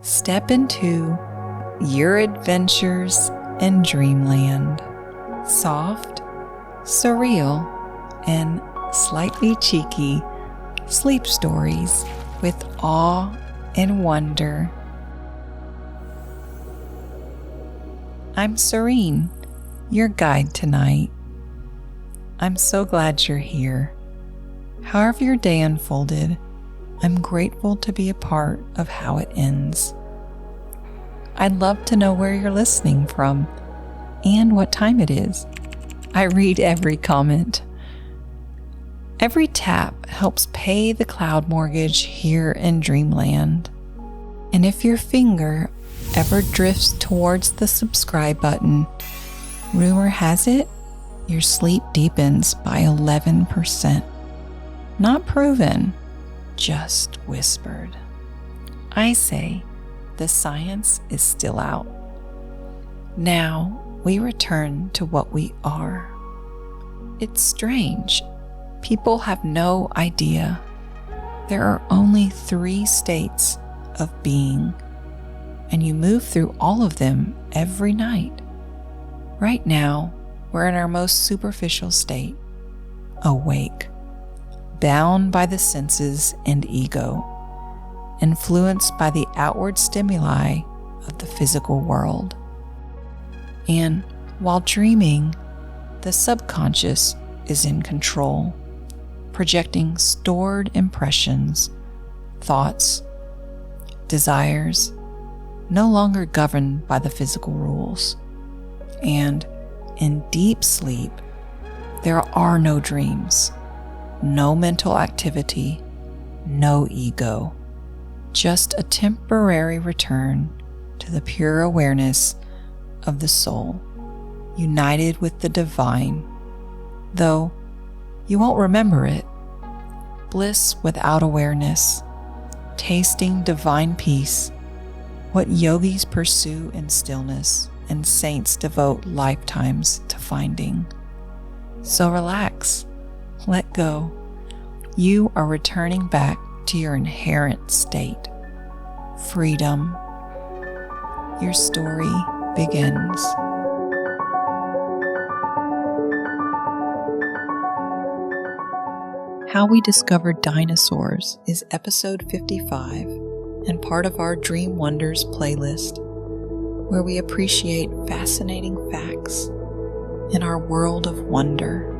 Step into your adventures in dreamland. Soft, surreal, and slightly cheeky sleep stories with awe and wonder. I'm Serene, your guide tonight. I'm so glad you're here. However your day unfolded, I'm grateful to be a part of how it ends. I'd love to know where you're listening from and what time it is. I read every comment. Every tap helps pay the cloud mortgage here in Dreamland. And if your finger ever drifts towards the subscribe button, rumor has it your sleep deepens by 11%. Not proven, just whispered. I say the science is still out. Now we return to what we are. It's strange. People have no idea. There are only 3 states of being, and you move through all of them every night. Right now, we're in our most superficial state, awake, bound by the senses and ego, influenced by the outward stimuli of the physical world. And while dreaming, the subconscious is in control, projecting stored impressions, thoughts, desires, no longer governed by the physical rules. And in deep sleep, there are no dreams, no mental activity, no ego, just a temporary return to the pure awareness of the soul, united with the divine, though you won't remember it. Bliss without awareness, tasting divine peace, what yogis pursue in stillness and saints devote lifetimes to finding. So relax. Let go. You are returning back to your inherent state. Freedom. Your story begins. How We Discovered Dinosaurs is episode 55 and part of our Dream Wonders playlist, where we appreciate fascinating facts in our world of wonder.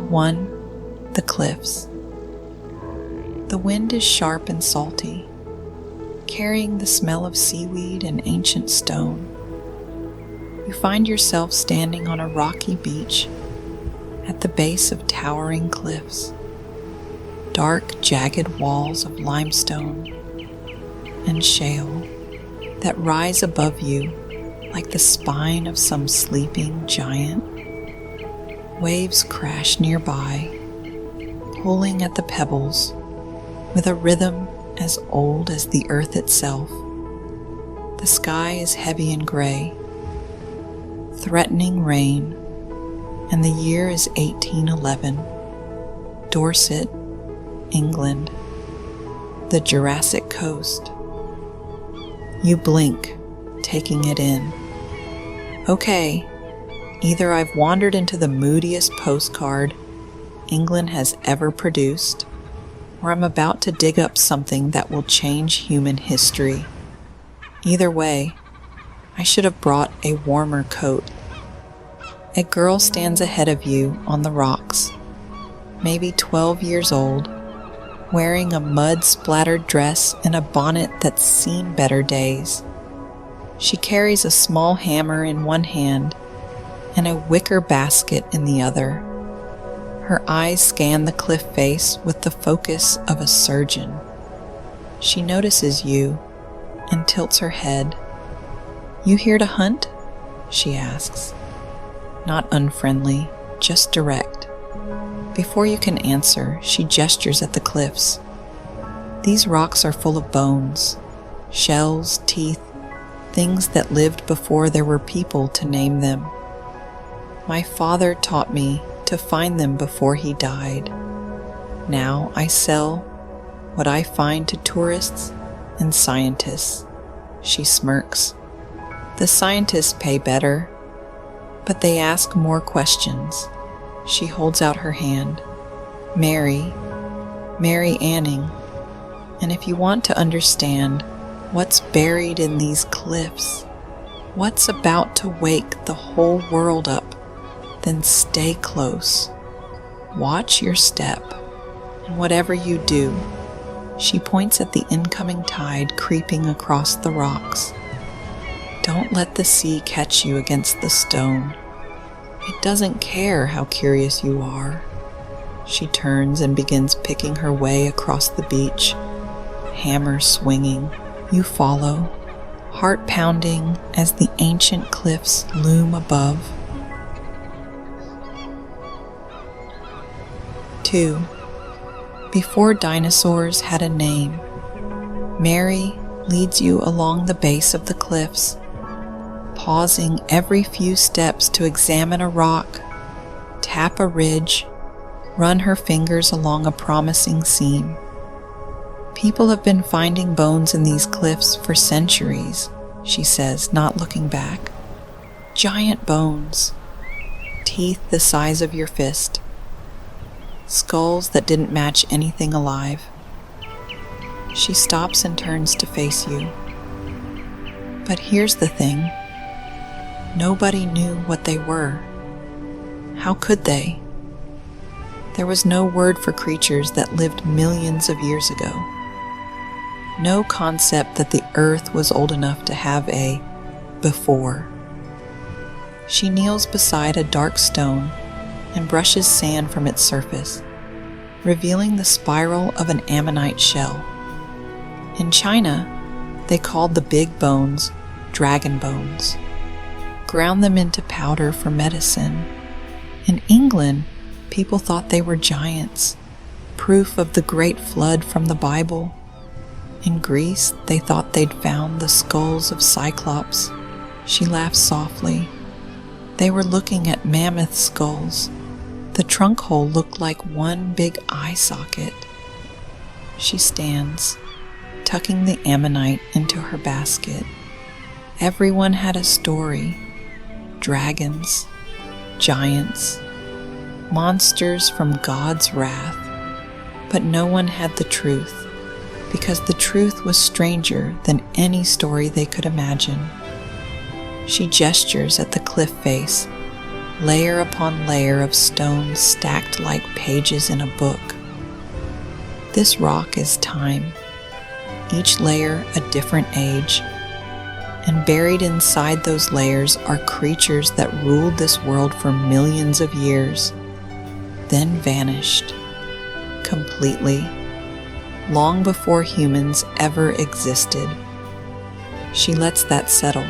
1. The cliffs. The wind is sharp and salty, carrying the smell of seaweed and ancient stone. You find yourself standing on a rocky beach at the base of towering cliffs, dark, jagged walls of limestone and shale that rise above you like the spine of some sleeping giant. Waves crash nearby, pulling at the pebbles with a rhythm as old as the earth itself. The sky is heavy and gray, threatening rain, and the year is 1811. Dorset, England, the Jurassic Coast. You blink, taking it in. Okay, either I've wandered into the moodiest postcard England has ever produced, or I'm about to dig up something that will change human history. Either way, I should have brought a warmer coat. A girl stands ahead of you on the rocks, maybe 12 years old, wearing a mud-splattered dress and a bonnet that's seen better days. She carries a small hammer in one hand and a wicker basket in the other. Her eyes scan the cliff face with the focus of a surgeon. She notices you and tilts her head. "You here to hunt?" she asks. Not unfriendly, just direct. Before you can answer, she gestures at the cliffs. These rocks are full of bones, shells, teeth, things that lived before there were people to name them. My father taught me to find them before he died. Now I sell what I find to tourists and scientists." She smirks. The scientists pay better, but they ask more questions. She holds out her hand. Mary Anning. And if you want to understand what's buried in these cliffs, what's about to wake the whole world up, then stay close. Watch your step, and whatever you do," she points at the incoming tide creeping across the rocks. "Don't let the sea catch you against the stone. It doesn't care how curious you are." She turns and begins picking her way across the beach, hammer swinging. You follow, heart pounding as the ancient cliffs loom above. 2. Before dinosaurs had a name, Mary leads you along the base of the cliffs, pausing every few steps to examine a rock, tap a ridge, run her fingers along a promising seam. "People have been finding bones in these cliffs for centuries," she says, not looking back. "Giant bones, teeth the size of your fist, skulls that didn't match anything alive." She stops and turns to face you. But here's the thing. Nobody knew what they were. How could they? There was no word for creatures that lived millions of years ago. No concept that the earth was old enough to have a before. She kneels beside a dark stone and brushes sand from its surface, revealing the spiral of an ammonite shell. In China, they called the big bones dragon bones, ground them into powder for medicine. In England, people thought they were giants, proof of the great flood from the Bible. In Greece, they thought they'd found the skulls of Cyclops. She laughs softly. They were looking at mammoth skulls. The trunk hole looked like one big eye socket. She stands, tucking the ammonite into her basket. Everyone had a story. Dragons, giants, monsters from God's wrath. But no one had the truth, because the truth was stranger than any story they could imagine. She gestures at the cliff face, layer upon layer of stones stacked like pages in a book. This rock is time, each layer a different age, and buried inside those layers are creatures that ruled this world for millions of years, then vanished completely, long before humans ever existed. She lets that settle.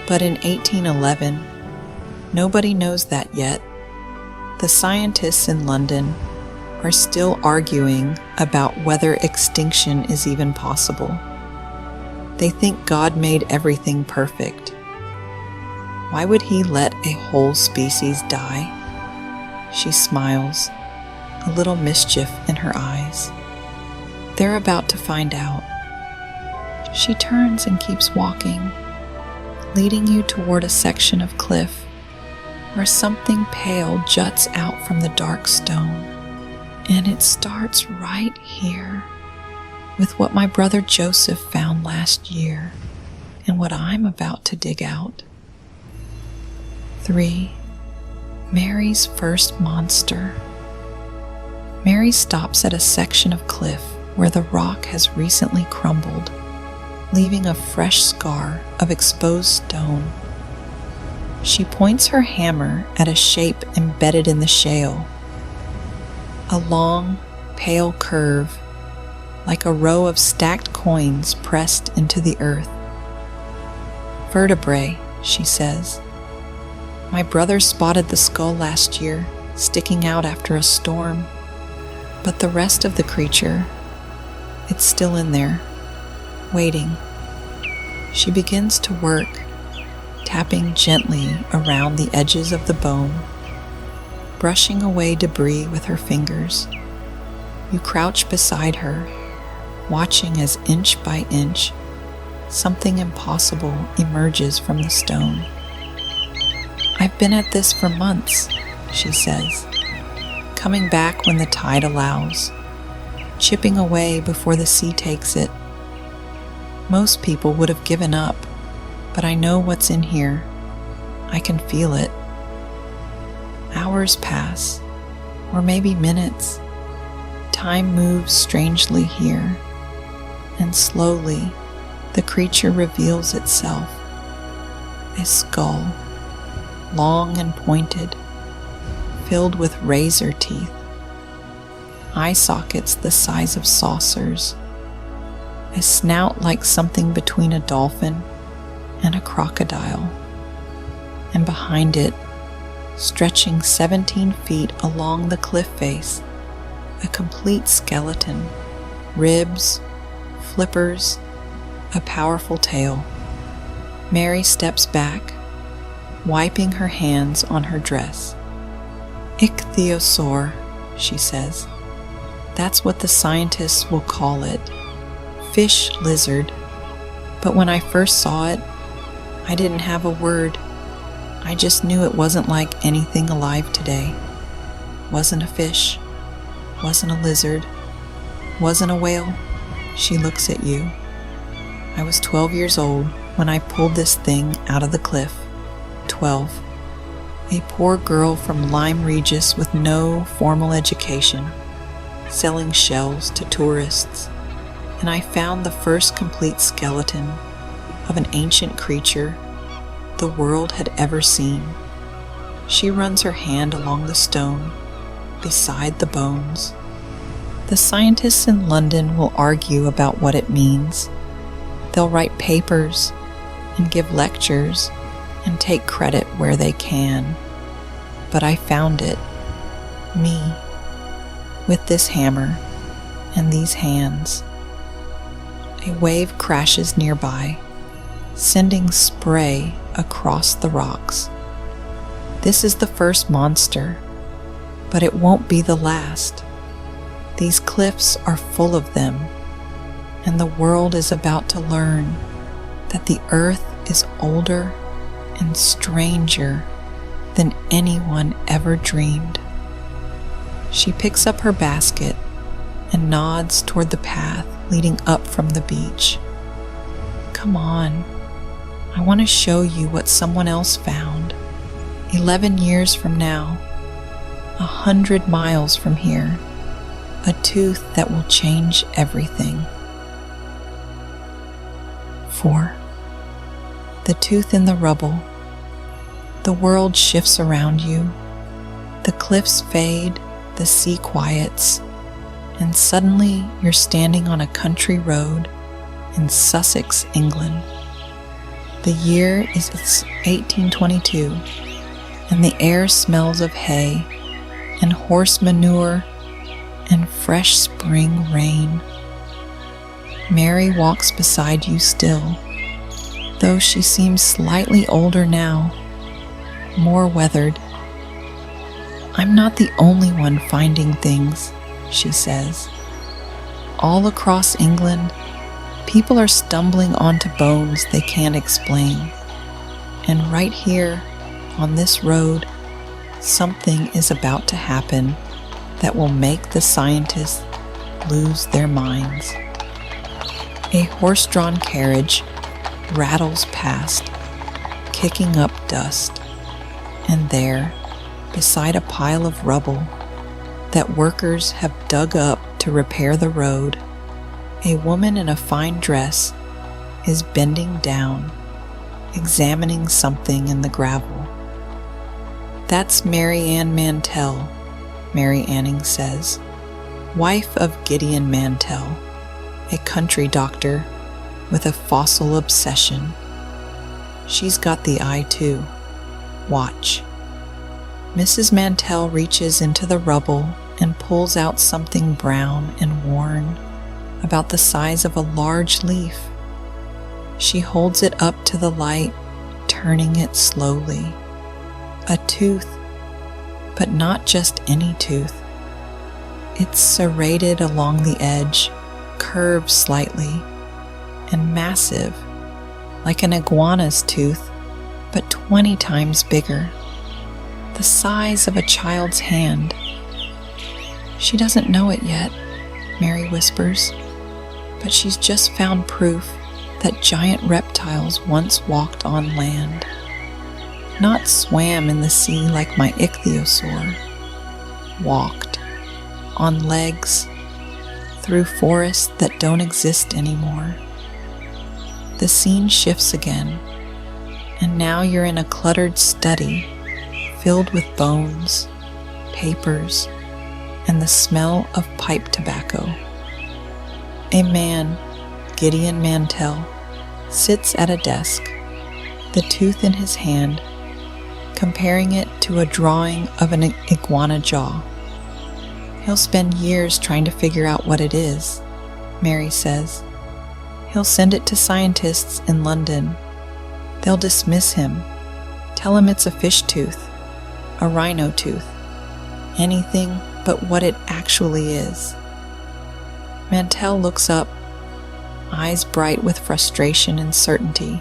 But in 1811, nobody knows that yet. The scientists in London are still arguing about whether extinction is even possible. They think God made everything perfect. Why would he let a whole species die? She smiles, a little mischief in her eyes. They're about to find out. She turns and keeps walking, leading you toward a section of cliff where something pale juts out from the dark stone. And it starts right here with what my brother Joseph found last year and what I'm about to dig out. 3. Mary's first monster. Mary stops at a section of cliff where the rock has recently crumbled, leaving a fresh scar of exposed stone. She points her hammer at a shape embedded in the shale, a long, pale curve, like a row of stacked coins pressed into the earth. "Vertebrae," she says. "My brother spotted the skull last year, sticking out after a storm. But the rest of the creature, it's still in there, waiting." She begins to work, tapping gently around the edges of the bone. brushing away debris with her fingers. You crouch beside her, watching as inch by inch, something impossible emerges from the stone. "I've been at this for months," she says, coming back when the tide allows, chipping away before the sea takes it. "Most people would have given up, but I know what's in here. I can feel it." Hours pass, or maybe minutes. Time moves strangely here, and slowly the creature reveals itself. A skull, long and pointed, filled with razor teeth, eye sockets the size of saucers, a snout like something between a dolphin and a crocodile, and behind it, stretching 17 feet along the cliff face, a complete skeleton, ribs, flippers, a powerful tail. Mary steps back, wiping her hands on her dress. "Ichthyosaur," she says. "That's what the scientists will call it. Fish lizard. But when I first saw it, I didn't have a word. I just knew it wasn't like anything alive today. Wasn't a fish. Wasn't a lizard. Wasn't a whale." She looks at you. "I was 12 years old when I pulled this thing out of the cliff. 12. A poor girl from Lyme Regis with no formal education, selling shells to tourists, and I found the first complete skeleton of an ancient creature the world had ever seen." She runs her hand along the stone, beside the bones. "The scientists in London will argue about what it means. They'll write papers and give lectures and take credit where they can. But I found it, me, with this hammer and these hands." A wave crashes nearby, sending spray across the rocks. "This is the first monster, but it won't be the last. These cliffs are full of them, and the world is about to learn that the earth is older and stranger than anyone ever dreamed." She picks up her basket and nods toward the path leading up from the beach. "Come on, I want to show you what someone else found. 11 years from now, 100 miles from here, a tooth that will change everything." 4. The tooth in the rubble. The world shifts around you. The cliffs fade, the sea quiets, and suddenly you're standing on a country road in Sussex, England. The year is 1822, and the air smells of hay and horse manure and fresh spring rain. Mary walks beside you still, though she seems slightly older now, more weathered. "I'm not the only one finding things," she says. "All across England, people are stumbling onto bones they can't explain. And right here, on this road, something is about to happen that will make the scientists lose their minds." A horse-drawn carriage rattles past, kicking up dust, and there, beside a pile of rubble that workers have dug up to repair the road, a woman in a fine dress is bending down, examining something in the gravel. "That's Mary Ann Mantell," Mary Anning says, "wife of Gideon Mantell, a country doctor with a fossil obsession. She's got the eye too. Watch." Mrs. Mantell reaches into the rubble and pulls out something brown and worn, about the size of a large leaf. She holds it up to the light, turning it slowly. A tooth, But not just any tooth. It's serrated along the edge, curved slightly, and massive, like an iguana's tooth, but 20 times bigger, the size of a child's hand. She doesn't know it yet, Mary whispers, but she's just found proof that giant reptiles once walked on land, not swam in the sea like my ichthyosaur, walked on legs through forests that don't exist anymore. The scene shifts again, and now you're in a cluttered study filled with bones, papers, and the smell of pipe tobacco. A man, Gideon Mantell, sits at a desk, the tooth in his hand, comparing it to a drawing of an iguana jaw. He'll spend years trying to figure out what it is, Mary says. He'll send it to scientists in London. They'll dismiss him, tell him it's a fish tooth, a rhino tooth, anything but what it actually is. Mantell looks up, eyes bright with frustration and certainty.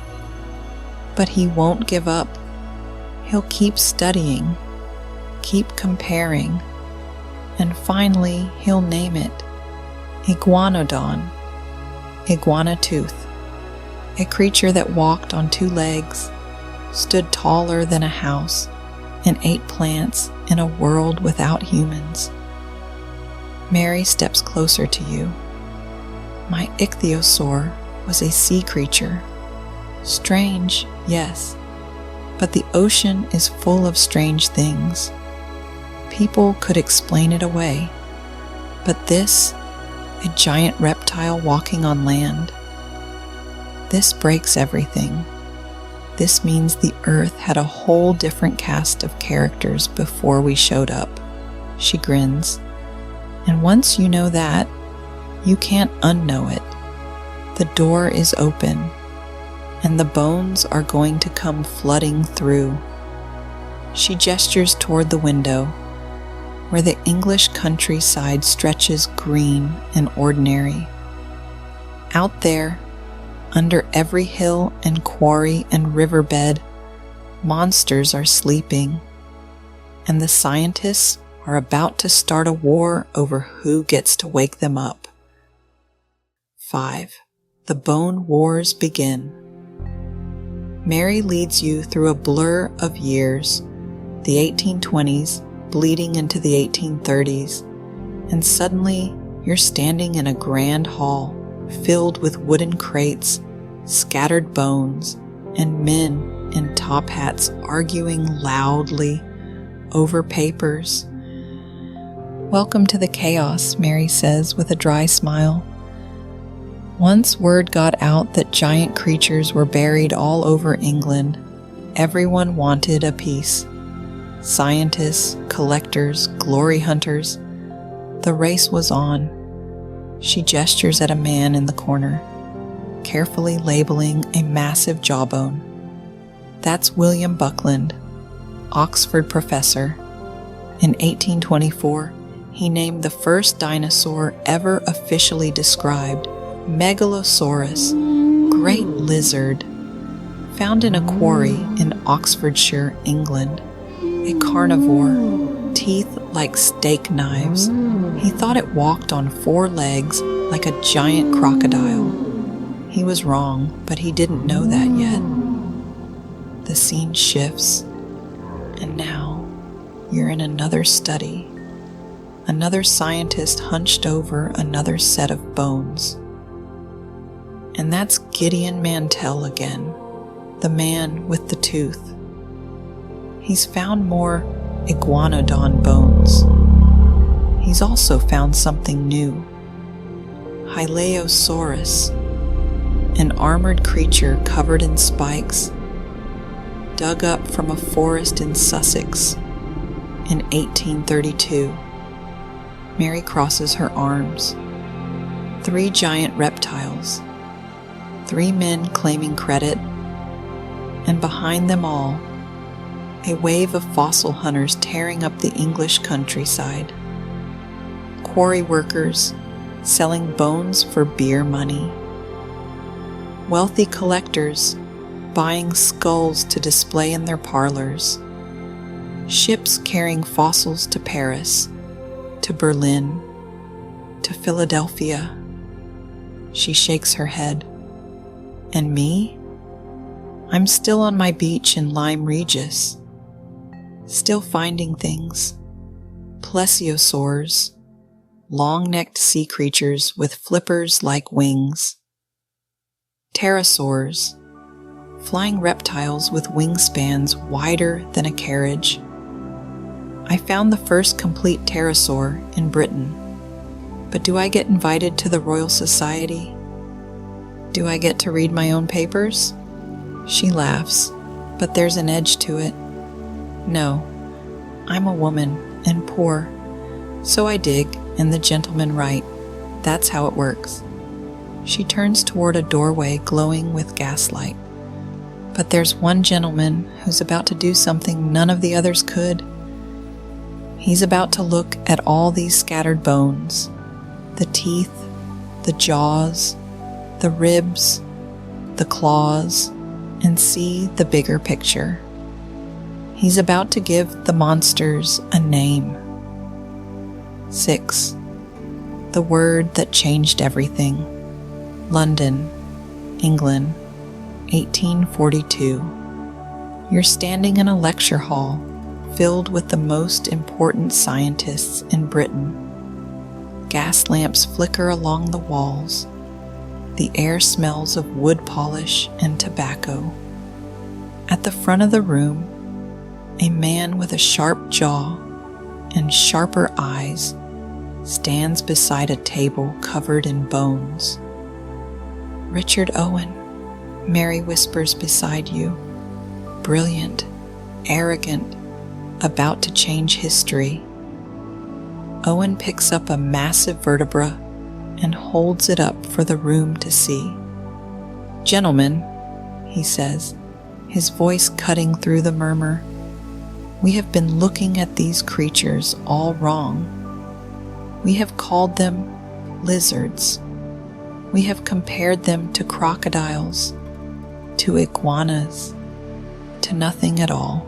But he won't give up. He'll keep studying, keep comparing, and finally he'll name it Iguanodon, iguana tooth, a creature that walked on 2 legs, stood taller than a house, and ate plants in a world without humans. Mary steps closer to you. My ichthyosaur was a sea creature. Strange, yes, but the ocean is full of strange things. People could explain it away, but this, a giant reptile walking on land, this breaks everything. This means the Earth had a whole different cast of characters before we showed up. She grins. And once you know that, you can't unknow it. The door is open, and the bones are going to come flooding through. She gestures toward the window, where the English countryside stretches green and ordinary. Out there, under every hill and quarry and riverbed, monsters are sleeping, and the scientists are about to start a war over who gets to wake them up. 5. The Bone Wars begin. Mary leads you through a blur of years, the 1820s bleeding into the 1830s, and suddenly you're standing in a grand hall filled with wooden crates, scattered bones, and men in top hats arguing loudly over papers. Welcome to the chaos, Mary says with a dry smile. Once word got out that giant creatures were buried all over England, everyone wanted a piece. Scientists, collectors, glory hunters. The race was on. She gestures at a man in the corner, carefully labeling a massive jawbone. That's William Buckland, Oxford professor. In 1824, he named the first dinosaur ever officially described, Megalosaurus, great lizard, found in a quarry in Oxfordshire, England. A carnivore, teeth like steak knives. He thought it walked on 4 legs like a giant crocodile. He was wrong, but he didn't know that yet. The scene shifts, and now you're in another study. Another scientist hunched over another set of bones. And that's Gideon Mantell again, the man with the tooth. He's found more iguanodon bones. He's also found something new. Hylaeosaurus, an armored creature covered in spikes, dug up from a forest in Sussex in 1832. Mary crosses her arms. 3 giant reptiles, 3 men claiming credit, and behind them all, a wave of fossil hunters tearing up the English countryside, quarry workers selling bones for beer money, wealthy collectors buying skulls to display in their parlors, ships carrying fossils to Paris, to Berlin, to Philadelphia. She shakes her head. And me? I'm still on my beach in Lyme Regis, still finding things. Plesiosaurs, long-necked sea creatures with flippers like wings. Pterosaurs, flying reptiles with wingspans wider than a carriage. I found the first complete pterosaur in Britain, but do I get invited to the Royal Society? Do I get to read my own papers? She laughs, but there's an edge to it. No, I'm a woman and poor, so I dig and the gentlemen write. That's how it works. She turns toward a doorway glowing with gaslight. But there's one gentleman who's about to do something none of the others could. He's about to look at all these scattered bones, the teeth, the jaws, the ribs, the claws, and see the bigger picture. He's about to give the monsters a name. 6. The word that changed everything. London, England, 1842. You're standing in a lecture hall filled with the most important scientists in Britain. Gas lamps flicker along the walls. The air smells of wood polish and tobacco. At the front of the room, a man with a sharp jaw and sharper eyes stands beside a table covered in bones. Richard Owen, Mary whispers beside you, brilliant, arrogant, about to change history. Owen picks up a massive vertebra and holds it up for the room to see. Gentlemen, he says, his voice cutting through the murmur, we have been looking at these creatures all wrong. We have called them lizards. We have compared them to crocodiles, to iguanas, to nothing at all.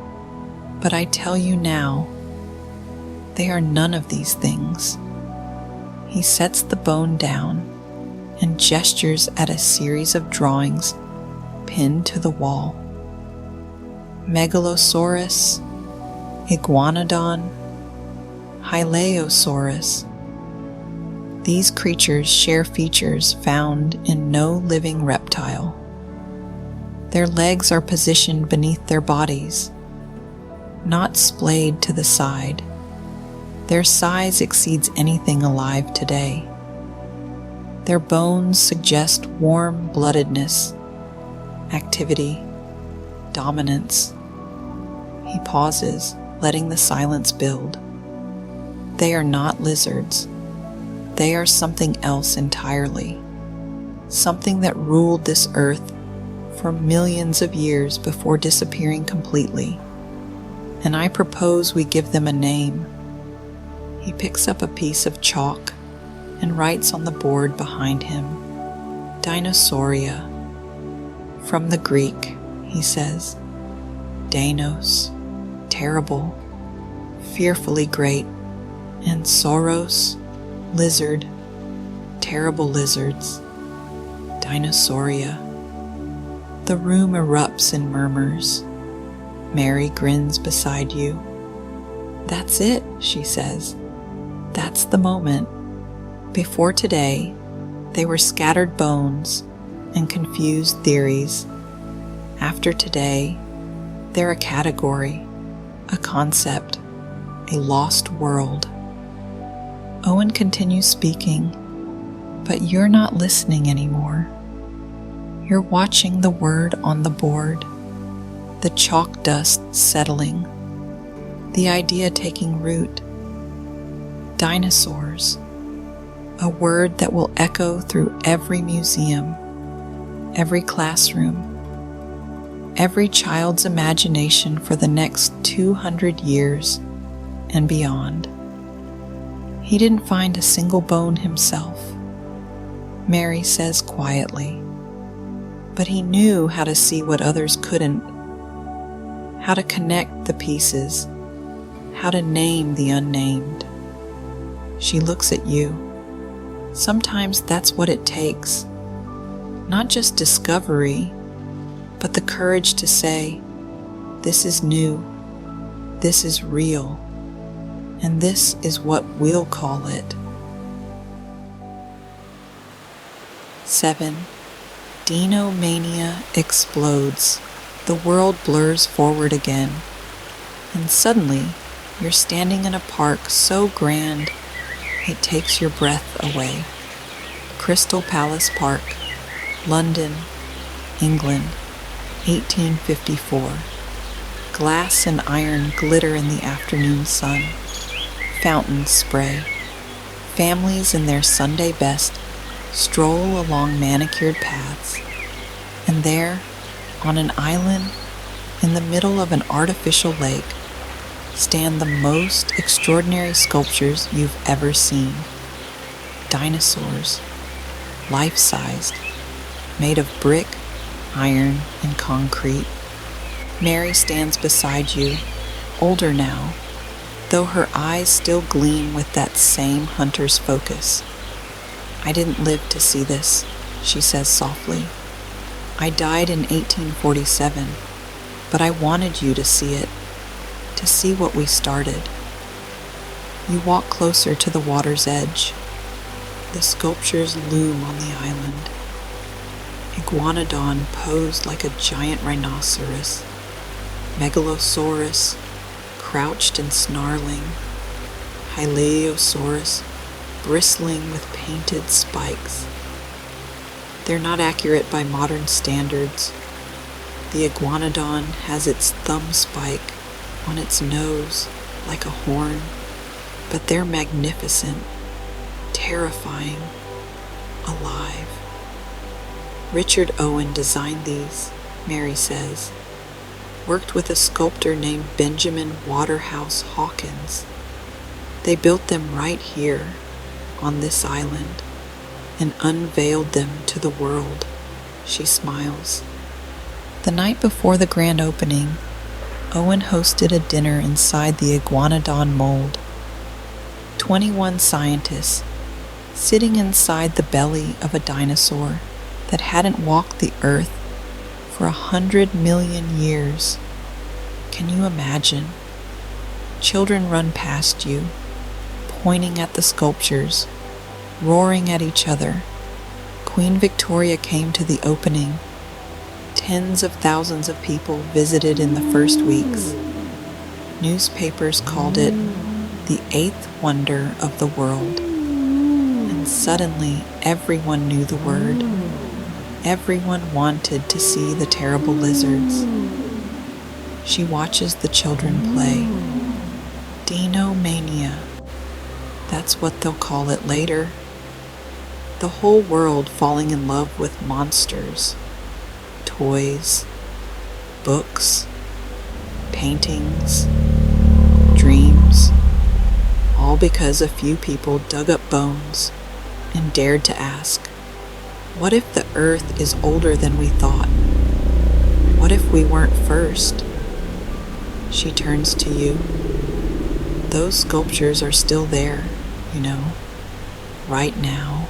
But I tell you now, they are none of these things. He sets the bone down and gestures at a series of drawings pinned to the wall. Megalosaurus, Iguanodon, Hylaeosaurus. These creatures share features found in no living reptile. Their legs are positioned beneath their bodies, not splayed to the side. Their size exceeds anything alive today. Their bones suggest warm-bloodedness, activity, dominance. He pauses, letting the silence build. They are not lizards. They are something else entirely. Something that ruled this earth for millions of years before disappearing completely. And I propose we give them a name. He picks up a piece of chalk and writes on the board behind him, Dinosauria. From the Greek, he says, Dinos, terrible, fearfully great, and sauros, lizard, terrible lizards, Dinosauria. The room erupts in murmurs. Mary grins beside you. That's it, she says. That's the moment. Before today, they were scattered bones and confused theories. After today, they're a category, a concept, a lost world. Owen continues speaking, but you're not listening anymore. You're watching the word on the board, the chalk dust settling, the idea taking root. Dinosaurs, a word that will echo through every museum, every classroom, every child's imagination for the next 200 years and beyond. He didn't find a single bone himself, Mary says quietly, but he knew how to see what others couldn't, how to connect the pieces, how to name the unnamed. She looks at you. Sometimes that's what it takes. Not just discovery, but the courage to say, this is new, this is real, and this is what we'll call it. 7. Dinomania explodes. The world blurs forward again, and suddenly you're standing in a park so grand it takes your breath away. Crystal Palace Park, London, England, 1854. Glass and iron glitter in the afternoon sun. Fountains spray. Families in their Sunday best stroll along manicured paths. And there, on an island in the middle of an artificial lake, stand the most extraordinary sculptures you've ever seen. Dinosaurs, life-sized, made of brick, iron, and concrete. Mary stands beside you, older now, though her eyes still gleam with that same hunter's focus. I didn't live to see this, she says softly. I died in 1847, but I wanted you to see it, to see what we started. You walk closer to the water's edge. The sculptures loom on the island. Iguanodon posed like a giant rhinoceros. Megalosaurus, crouched and snarling. Ichthyosaurus, bristling with painted spikes. They're not accurate by modern standards. The iguanodon has its thumb spike on its nose like a horn, but they're magnificent, terrifying, alive. Richard Owen designed these, Mary says. Worked with a sculptor named Benjamin Waterhouse Hawkins. They built them right here, on this island, and unveiled them to the world. She smiles. The night before the grand opening, Owen hosted a dinner inside the iguanodon mold. 21 scientists sitting inside the belly of a dinosaur that hadn't walked the earth for 100 million years. Can you imagine? Children run past you, pointing at the sculptures, roaring at each other. Queen Victoria came to the opening. Tens of thousands of people visited in the first weeks. Newspapers called it the 8th wonder of the world. And suddenly everyone knew the word. Everyone wanted to see the terrible lizards. She watches the children play. Dinomania. That's what they'll call it later. The whole world falling in love with monsters. Toys, books, paintings, dreams, all because a few people dug up bones and dared to ask, what if the earth is older than we thought? What if we weren't first? She turns to you. Those sculptures are still there, you know, right now,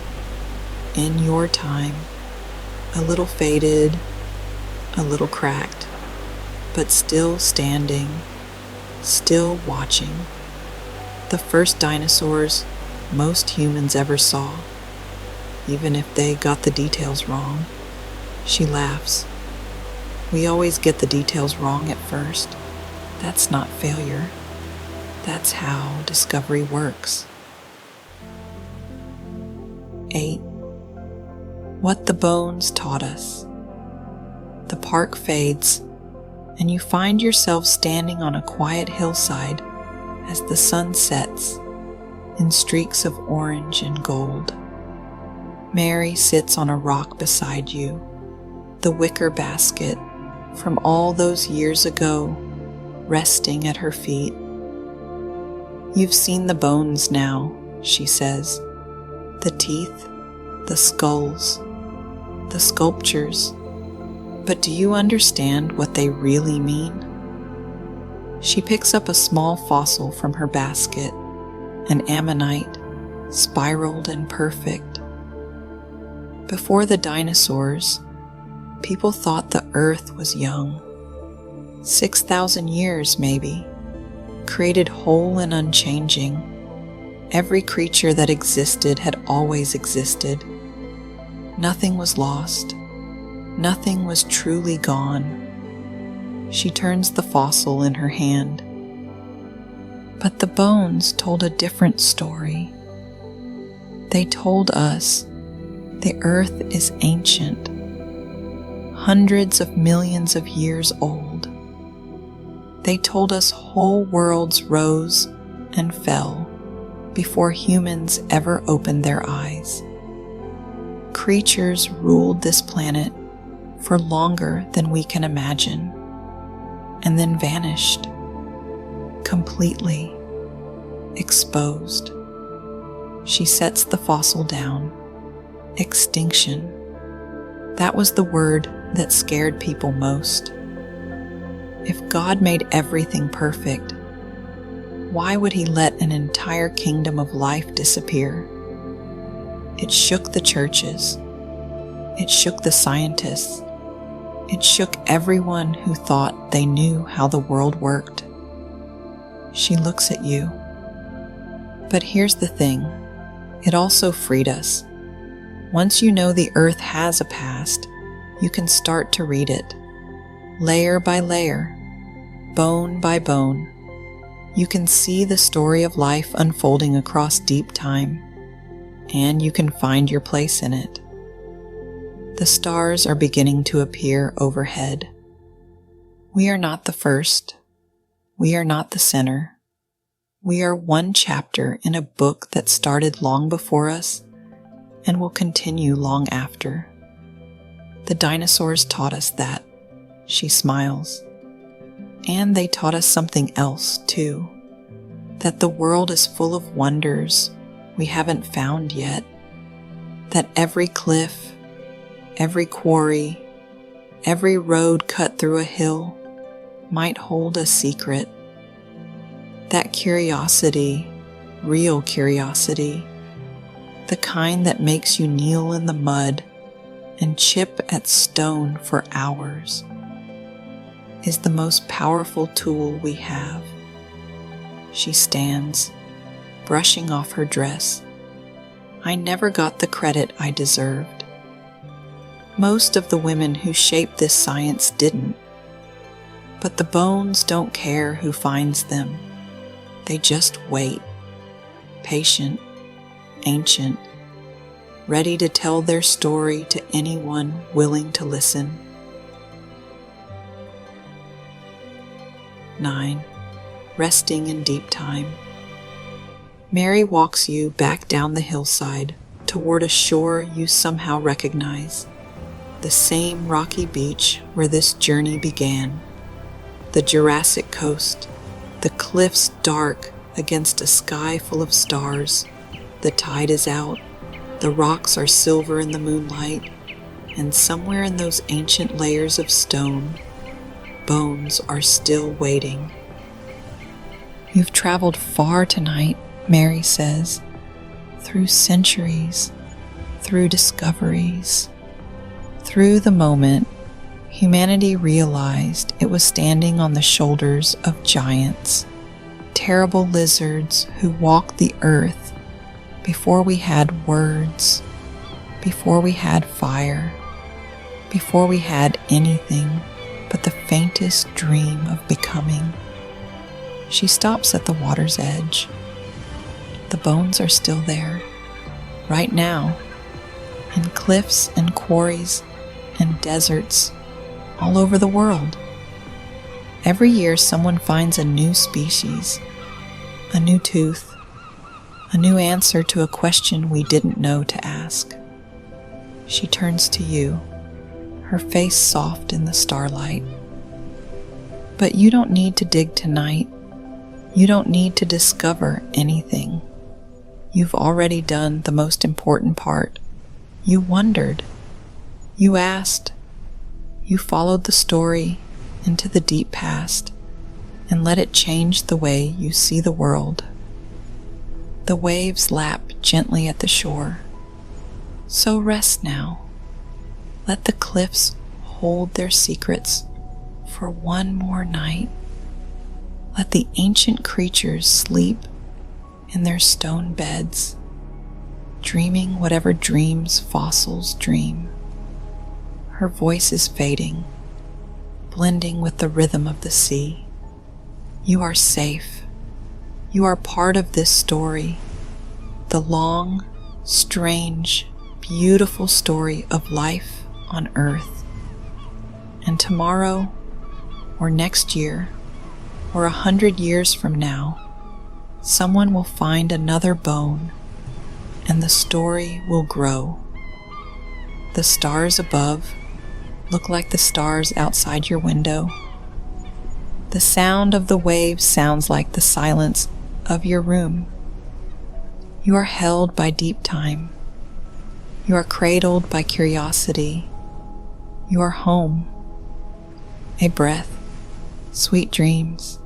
in your time, a little faded, a little cracked, but still standing, still watching. The first dinosaurs most humans ever saw, even if they got the details wrong. She laughs. We always get the details wrong at first. That's not failure. That's how discovery works. 8. What the bones taught us. The park fades, and you find yourself standing on a quiet hillside as the sun sets in streaks of orange and gold. Mary sits on a rock beside you, the wicker basket from all those years ago, resting at her feet. You've seen the bones now, she says, the teeth, the skulls, the sculptures, but do you understand what they really mean? She picks up a small fossil from her basket, an ammonite, spiraled and perfect. Before the dinosaurs, people thought the earth was young. 6,000 years, maybe, created whole and unchanging. Every creature that existed had always existed. Nothing was lost. Nothing was truly gone. She turns the fossil in her hand. But the bones told a different story. They told us the earth is ancient, hundreds of millions of years old. They told us whole worlds rose and fell before humans ever opened their eyes. Creatures ruled this planet for longer than we can imagine, and then vanished, completely exposed. She sets the fossil down. Extinction. That was the word that scared people most. If God made everything perfect, why would He let an entire kingdom of life disappear? It shook the churches. It shook the scientists. It shook everyone who thought they knew how the world worked. She looks at you. But here's the thing. It also freed us. Once you know the earth has a past, you can start to read it. Layer by layer, bone by bone. You can see the story of life unfolding across deep time, and you can find your place in it. The stars are beginning to appear overhead. We are not the first. We are not the center. We are one chapter in a book that started long before us and will continue long after. The dinosaurs taught us that. She smiles. And they taught us something else, too. That the world is full of wonders we haven't found yet. That every cliff, every quarry, every road cut through a hill might hold a secret. That curiosity, real curiosity, the kind that makes you kneel in the mud and chip at stone for hours, is the most powerful tool we have. She stands, brushing off her dress. I never got the credit I deserved. Most of the women who shaped this science didn't. But the bones don't care who finds them. They just wait, patient, ancient, ready to tell their story to anyone willing to listen. 9. Resting in deep time. Mary walks you back down the hillside toward a shore you somehow recognize. The same rocky beach where this journey began. The Jurassic coast. The cliffs dark against a sky full of stars. The tide is out. The rocks are silver in the moonlight. And somewhere in those ancient layers of stone, bones are still waiting. You've traveled far tonight, Mary says, through centuries, through discoveries, through the moment humanity realized it was standing on the shoulders of giants, terrible lizards who walked the earth before we had words, before we had fire, before we had anything but the faintest dream of becoming. She stops at the water's edge. The bones are still there, right now, in cliffs and quarries and deserts all over the world. Every year someone finds a new species, a new tooth, a new answer to a question we didn't know to ask. She turns to you, her face soft in the starlight. But you don't need to dig tonight. You don't need to discover anything. You've already done the most important part. You wondered. You asked. You followed the story into the deep past and let it change the way you see the world. The waves lap gently at the shore. So rest now. Let the cliffs hold their secrets for one more night. Let the ancient creatures sleep in their stone beds, dreaming whatever dreams fossils dream. Her voice is fading, blending with the rhythm of the sea. You are safe. You are part of this story, the long, strange, beautiful story of life on Earth. And tomorrow, or next year, or 100 years from now, someone will find another bone, and the story will grow. The stars above look like the stars outside your window. The sound of the waves sounds like the silence of your room. You are held by deep time. You are cradled by curiosity. You are home. A breath, sweet dreams.